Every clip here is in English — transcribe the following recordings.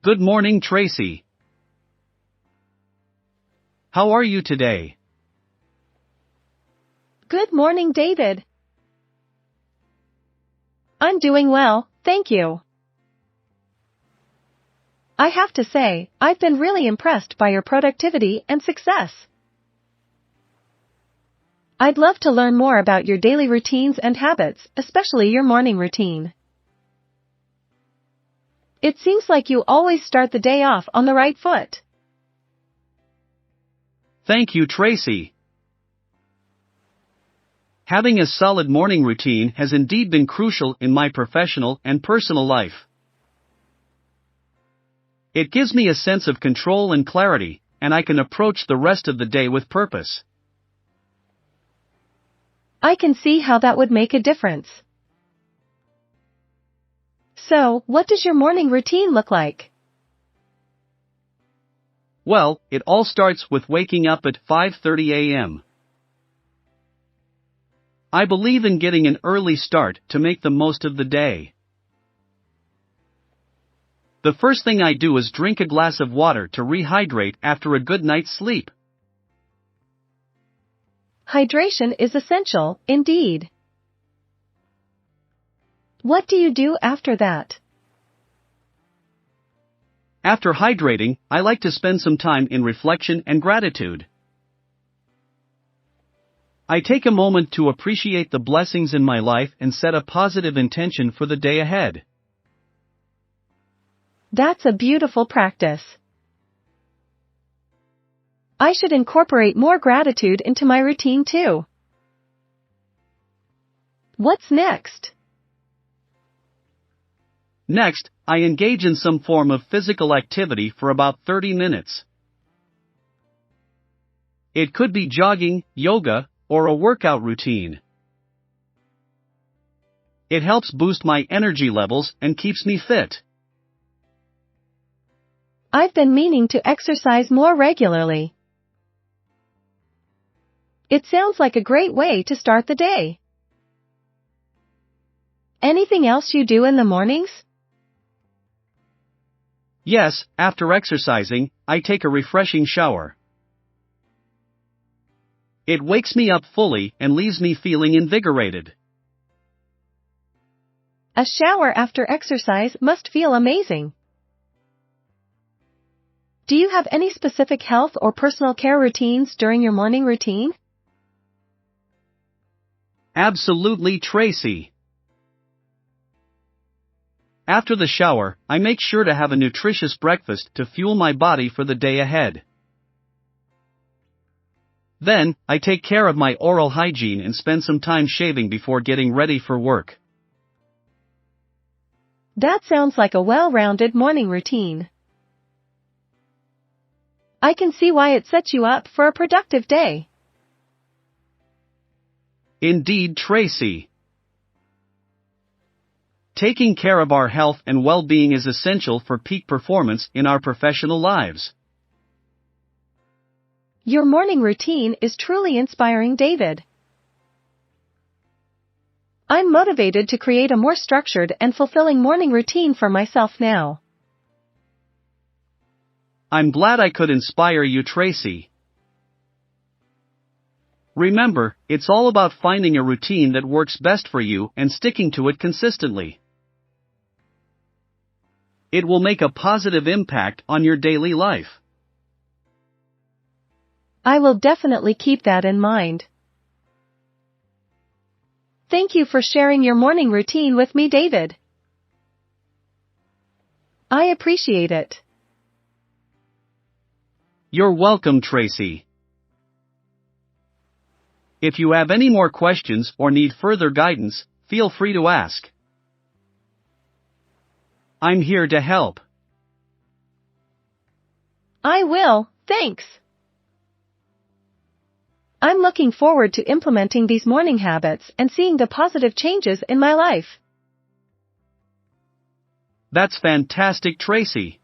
Good morning, Tracy. How are you today? Good morning, David. I'm doing well, thank you. I have to say, I've been really impressed by your productivity and success. I'd love to learn more about your daily routines and habits, especially your morning routine. It seems like you always start the day off on the right foot. Thank you, Tracy. Having a solid morning routine has indeed been crucial in my professional and personal life. It gives me a sense of control and clarity, and I can approach the rest of the day with purpose. I can see how that would make a difference. So, what does your morning routine look like? Well, it all starts with waking up at 5:30 a.m. I believe in getting an early start to make the most of the day. The first thing I do is drink a glass of water to rehydrate after a good night's sleep. Hydration is essential, indeed. What do you do after that? After hydrating, I like to spend some time in reflection and gratitude. I take a moment to appreciate the blessings in my life and set a positive intention for the day ahead. That's a beautiful practice. I should incorporate more gratitude into my routine too. What's next? Next, I engage in some form of physical activity for about 30 minutes. It could be jogging, yoga, or a workout routine. It helps boost my energy levels and keeps me fit. I've been meaning to exercise more regularly. It sounds like a great way to start the day. Anything else you do in the mornings? Yes, after exercising, I take a refreshing shower. It wakes me up fully and leaves me feeling invigorated. A shower after exercise must feel amazing. Do you have any specific health or personal care routines during your morning routine? Absolutely, Tracy. After the shower, I make sure to have a nutritious breakfast to fuel my body for the day ahead. Then, I take care of my oral hygiene and spend some time shaving before getting ready for work. That sounds like a well-rounded morning routine. I can see why it sets you up for a productive day. Indeed, Tracy. Taking care of our health and well-being is essential for peak performance in our professional lives. Your morning routine is truly inspiring, David. I'm motivated to create a more structured and fulfilling morning routine for myself now. I'm glad I could inspire you, Tracy. Remember, it's all about finding a routine that works best for you and sticking to it consistently. It will make a positive impact on your daily life. I will definitely keep that in mind. Thank you for sharing your morning routine with me, David. I appreciate it. You're welcome, Tracy. If you have any more questions or need further guidance, feel free to ask. I'm here to help. I will, thanks. I'm looking forward to implementing these morning habits and seeing the positive changes in my life. That's fantastic, Tracy.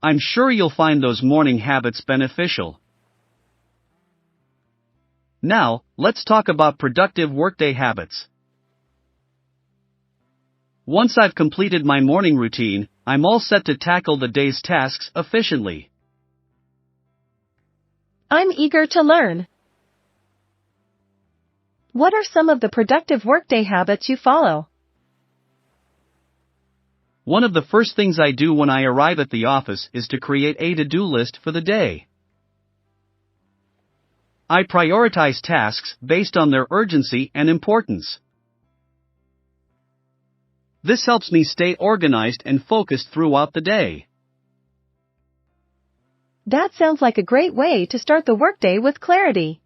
I'm sure you'll find those morning habits beneficial. Now, let's talk about productive workday habits. Once I've completed my morning routine, I'm all set to tackle the day's tasks efficiently. I'm eager to learn. What are some of the productive workday habits you follow? One of the first things I do when I arrive at the office is to create a to-do list for the day. I prioritize tasks based on their urgency and importance. This helps me stay organized and focused throughout the day. That sounds like a great way to start the workday with clarity.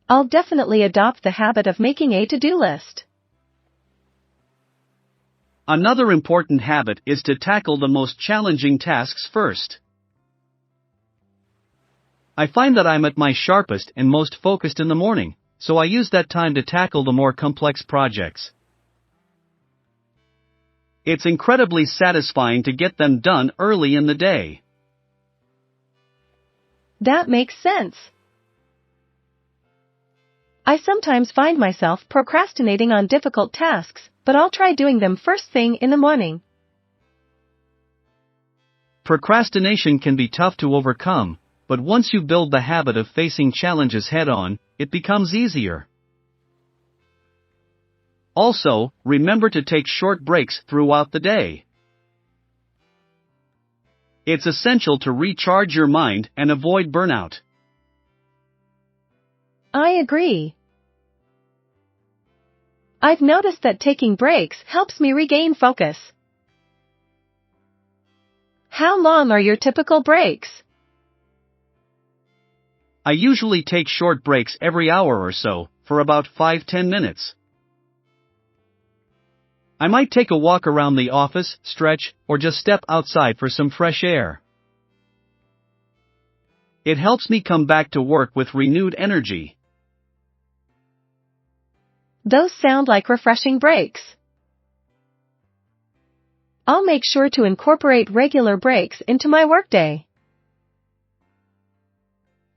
I'll definitely adopt the habit of making a to-do list. Another important habit is to tackle the most challenging tasks first. I find that I'm at my sharpest and most focused in the morning, so I use that time to tackle the more complex projects. It's incredibly satisfying to get them done early in the day. That makes sense. I sometimes find myself procrastinating on difficult tasks, but I'll try doing them first thing in the morning. Procrastination can be tough to overcome, but once you build the habit of facing challenges head-on, it becomes easier. Also, remember to take short breaks throughout the day. It's essential to recharge your mind and avoid burnout. I agree. I've noticed that taking breaks helps me regain focus. How long are your typical breaks? I usually take short breaks every hour or so, for about 5-10 minutes. I might take a walk around the office, stretch, or just step outside for some fresh air. It helps me come back to work with renewed energy. Those sound like refreshing breaks. I'll make sure to incorporate regular breaks into my workday.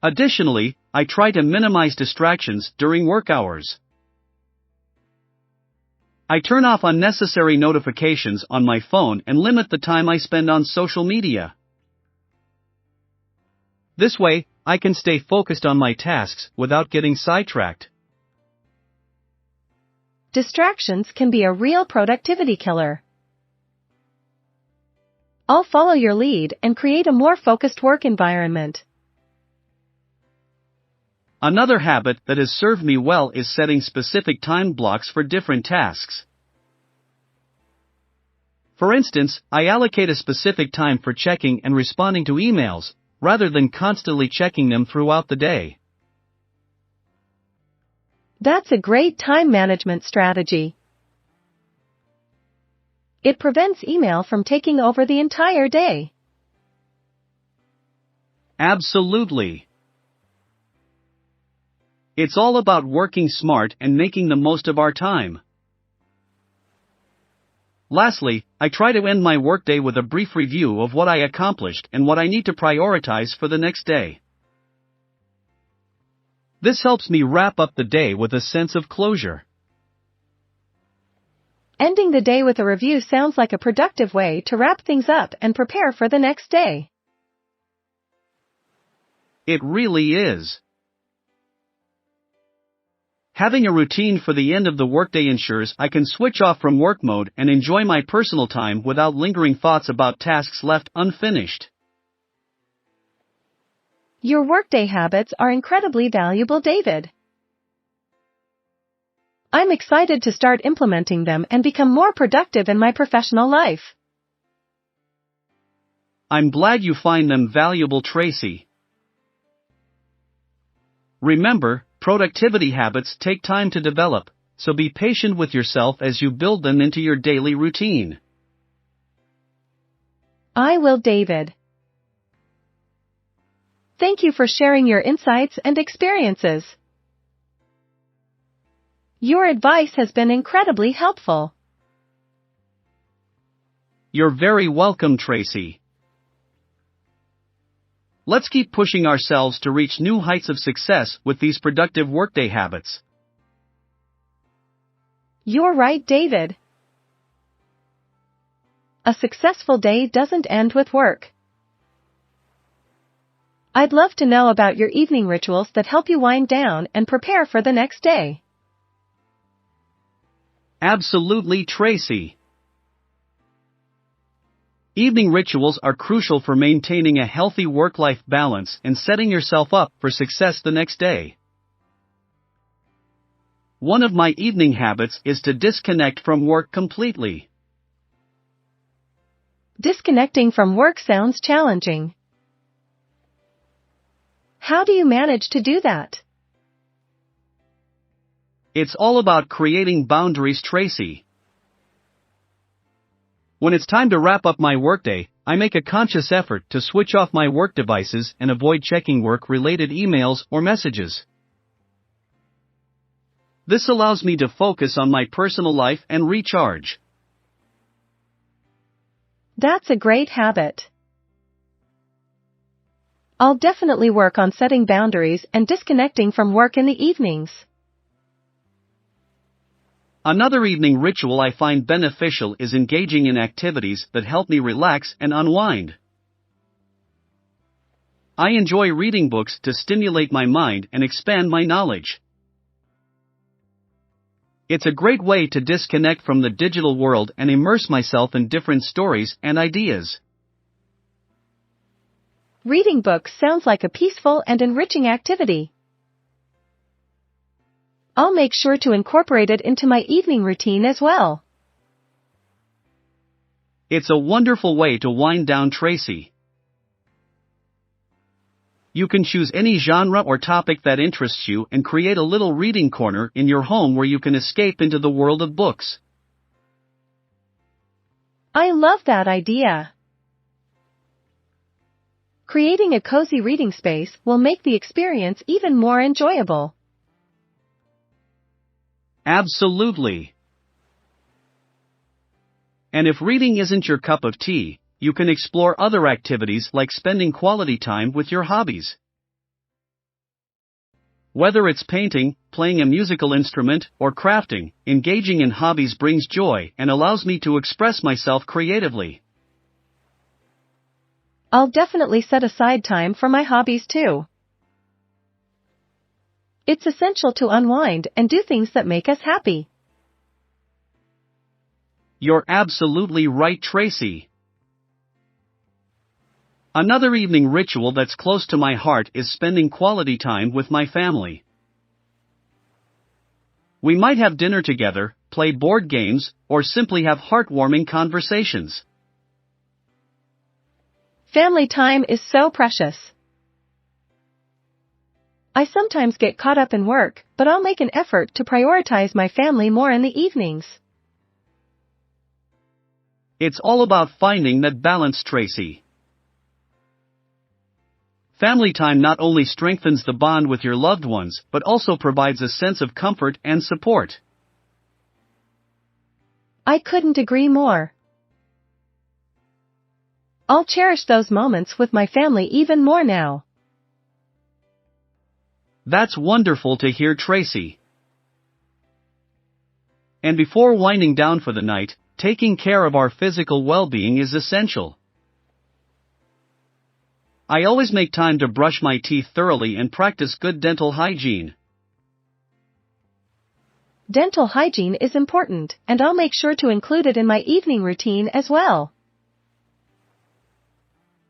Additionally, I try to minimize distractions during work hours. I turn off unnecessary notifications on my phone and limit the time I spend on social media. This way, I can stay focused on my tasks without getting sidetracked. Distractions can be a real productivity killer. I'll follow your lead and create a more focused work environment. Another habit that has served me well is setting specific time blocks for different tasks. For instance, I allocate a specific time for checking and responding to emails, rather than constantly checking them throughout the day. That's a great time management strategy. It prevents email from taking over the entire day. Absolutely. It's all about working smart and making the most of our time. Lastly, I try to end my workday with a brief review of what I accomplished and what I need to prioritize for the next day. This helps me wrap up the day with a sense of closure. Ending the day with a review sounds like a productive way to wrap things up and prepare for the next day. It really is. Having a routine for the end of the workday ensures I can switch off from work mode and enjoy my personal time without lingering thoughts about tasks left unfinished. Your workday habits are incredibly valuable, David. I'm excited to start implementing them and become more productive in my professional life. I'm glad you find them valuable, Tracy. Remember, productivity habits take time to develop, so be patient with yourself as you build them into your daily routine. I will, David. Thank you for sharing your insights and experiences. Your advice has been incredibly helpful. You're very welcome, Tracy. Let's keep pushing ourselves to reach new heights of success with these productive workday habits. You're right, David. A successful day doesn't end with work. I'd love to know about your evening rituals that help you wind down and prepare for the next day. Absolutely, Tracy. Evening rituals are crucial for maintaining a healthy work-life balance and setting yourself up for success the next day. One of my evening habits is to disconnect from work completely. Disconnecting from work sounds challenging. How do you manage to do that? It's all about creating boundaries, Tracy. When it's time to wrap up my workday, I make a conscious effort to switch off my work devices and avoid checking work-related emails or messages. This allows me to focus on my personal life and recharge. That's a great habit. I'll definitely work on setting boundaries and disconnecting from work in the evenings. Another evening ritual I find beneficial is engaging in activities that help me relax and unwind. I enjoy reading books to stimulate my mind and expand my knowledge. It's a great way to disconnect from the digital world and immerse myself in different stories and ideas. Reading books sounds like a peaceful and enriching activity. I'll make sure to incorporate it into my evening routine as well. It's a wonderful way to wind down, Tracy. You can choose any genre or topic that interests you and create a little reading corner in your home where you can escape into the world of books. I love that idea. Creating a cozy reading space will make the experience even more enjoyable. Absolutely. And if reading isn't your cup of tea, you can explore other activities like spending quality time with your hobbies. Whether it's painting, playing a musical instrument, or crafting, engaging in hobbies brings joy and allows me to express myself creatively. I'll definitely set aside time for my hobbies too. It's essential to unwind and do things that make us happy. You're absolutely right, Tracy. Another evening ritual that's close to my heart is spending quality time with my family. We might have dinner together, play board games, or simply have heartwarming conversations. Family time is so precious. I sometimes get caught up in work, but I'll make an effort to prioritize my family more in the evenings. It's all about finding that balance, Tracy. Family time not only strengthens the bond with your loved ones, but also provides a sense of comfort and support. I couldn't agree more. I'll cherish those moments with my family even more now. That's wonderful to hear, Tracy. And before winding down for the night, taking care of our physical well-being is essential. I always make time to brush my teeth thoroughly and practice good dental hygiene. Dental hygiene is important, and I'll make sure to include it in my evening routine as well.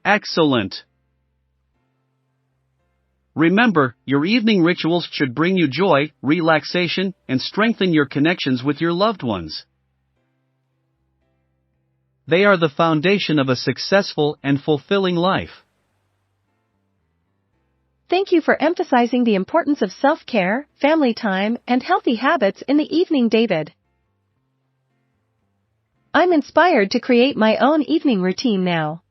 Excellent. Remember, your evening rituals should bring you joy, relaxation, and strengthen your connections with your loved ones. They are the foundation of a successful and fulfilling life. Thank you for emphasizing the importance of self-care, family time, and healthy habits in the evening, David. I'm inspired to create my own evening routine now.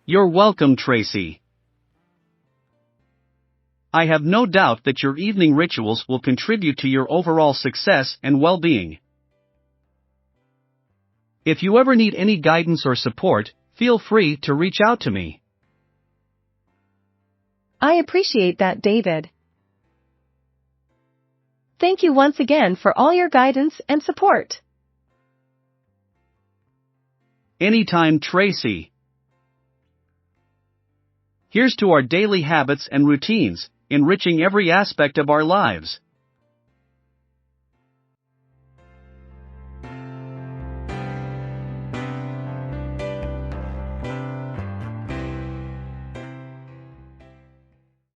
You're welcome, Tracy. I have no doubt that your evening rituals will contribute to your overall success and well-being. If you ever need any guidance or support, feel free to reach out to me. I appreciate that, David. Thank you once again for all your guidance and support. Anytime, Tracy. Here's to our daily habits and routines, enriching every aspect of our lives.